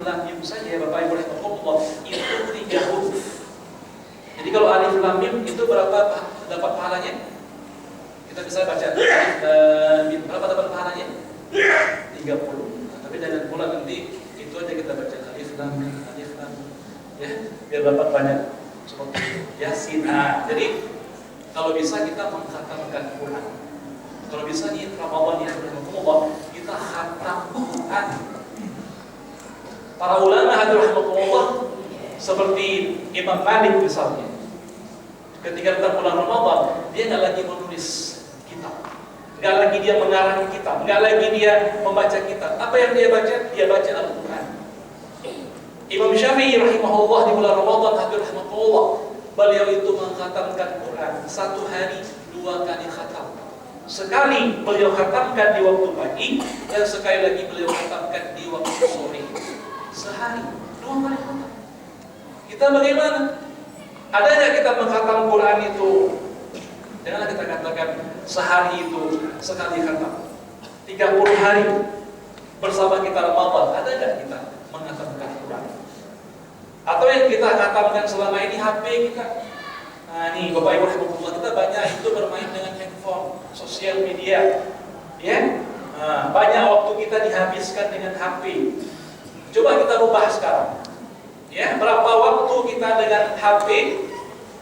lam mim saja Bapak Ibu rahimakumullah itu 3 huruf. Jadi kalau alif lam mim itu berapa dapat pahalanya? Kita bisa baca alif lam mim, berapa dapat pahalanya? 30. Nah, tapi jangan pula nanti itu aja kita baca alif lam mim ya, biar dapat banyak seperti Yasin. Nah, jadi kalau bisa kita mengkhatamkan Quran. Kalau bisa nih Ramadan ya rahimakumullah kita khatam Quran. Para ulama rahimahumullah seperti Imam Malik misalnya, ketika datang bulan Ramadan, dia nggak lagi menulis kitab, nggak lagi dia mengarang kitab, nggak lagi dia membaca kitab. Apa yang dia baca? Dia baca Al-Quran. Imam Syafi'i rahimahullah di bulan Ramadan rahimahullah, beliau itu mengkhatamkan Quran 1 hari 2 kali khatam. Sekali beliau khatamkan di waktu pagi, dan sekali lagi beliau khatamkan di waktu sore. Sehari 2 kali khatam. Kita bagaimana? Ada nggak kita mengkhatam Quran itu? Janganlah kita katakan sehari itu sekali khatam. 30 hari bersama kita Ramadan, ada nggak kita mengkhatamkan Quran? Atau yang kita khatamkan selama ini HP kita? Nah ini Bapak Ibu rahimahullah, kita banyak itu bermain dengan handphone, sosial media, ya. Nah, banyak waktu kita dihabiskan dengan HP. Coba kita rubah sekarang, ya, berapa waktu kita dengan HP,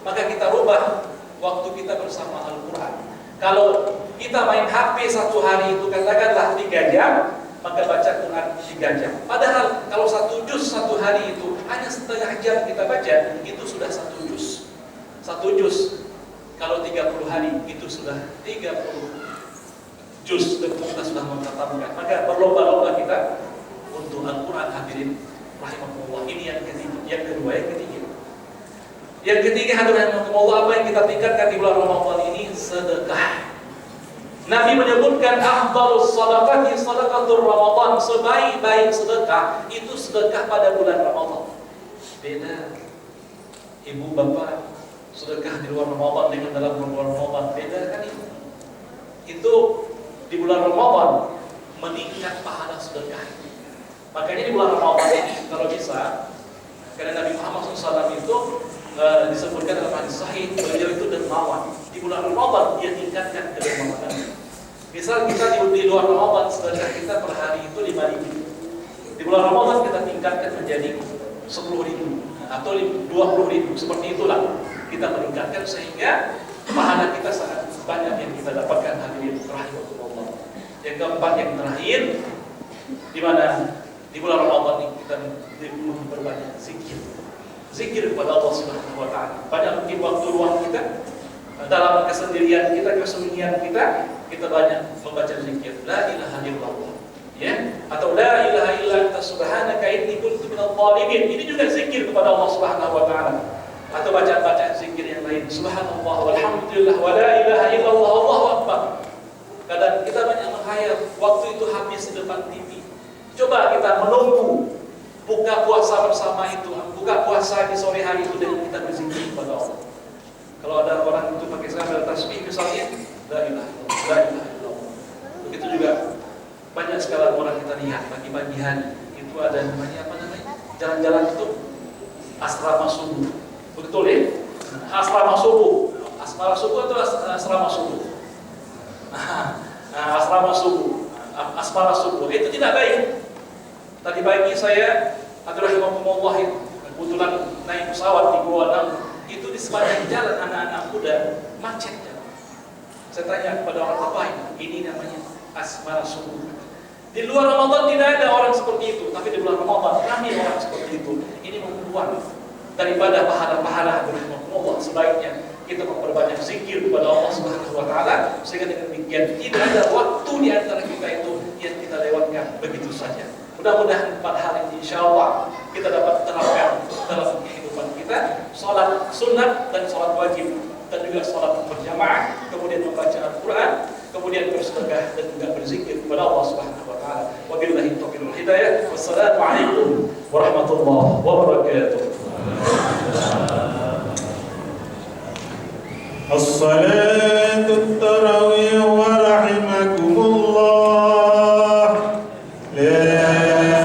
maka kita rubah waktu kita bersama Al-Quran. Kalau kita main HP 1 hari itu katakanlah 3 jam, maka baca Quran 3 jam. Padahal kalau 1 juz 1 hari itu hanya setengah jam kita baca, itu sudah 1 juz. 1 juz kalau 30 hari itu sudah 30 juz, dan kita sudah mengkhatamkan. Maka berlomba-lomba kita untuk Al-Quran hadirin rahimahullah. Ini yang ketiga. Yang kedua, yang ketiga hadirin rahimahullah, apa yang kita tingkatkan di bulan Ramadan ini? Sedekah. Nabi menyebutkan afdhalus shadaqati shadaqatur Ramadan, sebaik-baik sedekah itu sedekah pada bulan Ramadan. Beda ibu bapak sedekah di luar Ramadan dengan dalam bulan Ramadan, beda kan itu? Itu di bulan Ramadan meningkat pahala sedekah. Makanya di bulan Ramadan ini kalau bisa, karena Nabi Muhammad SAW itu disebutkan dalam hadis sahih, beliau itu dermawan. Di bulan Ramadan dia tingkatkan kedermawanan. Misal kita di luar Ramadan sedekah kita per hari itu 5.000. Di bulan Ramadan kita tingkatkan menjadi 10.000 atau 20.000. Seperti itulah kita meningkatkan sehingga pahala kita sangat banyak yang kita dapatkan hadirin rahimahullah. Yang keempat, yang terakhir, di mana di bulan Ramadan ini kita berbanyak zikir kepada Allah Subhanahu wa taala. Banyak mungkin waktu luang kita dalam kesendirian kita, kesunyian kita banyak membaca zikir la ilaha illallah, ya, atau la ilaha illa anta subhanaka inni kuntu minadh dhalimin. Ini juga zikir kepada Allah Subhanahu wa taala. Atau bacaan zikir yang lain, subhanallah walhamdulillah wa la ilaha illallah Allahu akbar. Kadang kita banyak menghayal waktu itu habis di depan TV. Coba kita menunggu buka puasa bersama itu, buka puasa di sore hari itu dengan kita berzikir kepada Allah. Kalau ada orang itu pakai sandal tasbih misalnya, la ilaha illallah. Begitu juga banyak sekali orang kita lihat pagi-pagi hari itu ada namanya apa namanya? Jalan-jalan itu asrama subuh. Betul ya? Asrama subuh. Asrama subuh atau asrama subuh? Asrama subuh. Asmara subuh. Itu tidak baik. Tadi pagi saya rahimahumullah kebetulan naik pesawat di Goa Nang, itu di sepanjang jalan anak-anak muda macet jalan. Saya tanya kepada orang apa ini namanya asmara subuh. Di luar Ramadan tidak ada orang seperti itu, tapi di bulan Ramadan ramai orang seperti itu. Ini membuat daripada pahala-pahala rahimahumullah, sebaiknya kita memperbanyak zikir kepada Allah Subhanahu wa taala, sehingga dengan demikian tidak ada waktu di antara kita itu yang kita lewatkan begitu saja. Mudah-mudahan 4 hal ini insyaallah kita dapat terapkan dalam kehidupan kita. Salat sunat dan salat wajib, dan juga salat berjamaah, kemudian membaca Al-Quran, kemudian bersedekah dan juga berzikir kepada Allah Subhanahu wa taala. Wabillahi taufiq wal hidayah. Wassalamualaikum warahmatullahi wabarakatuh. الصلاة التراويح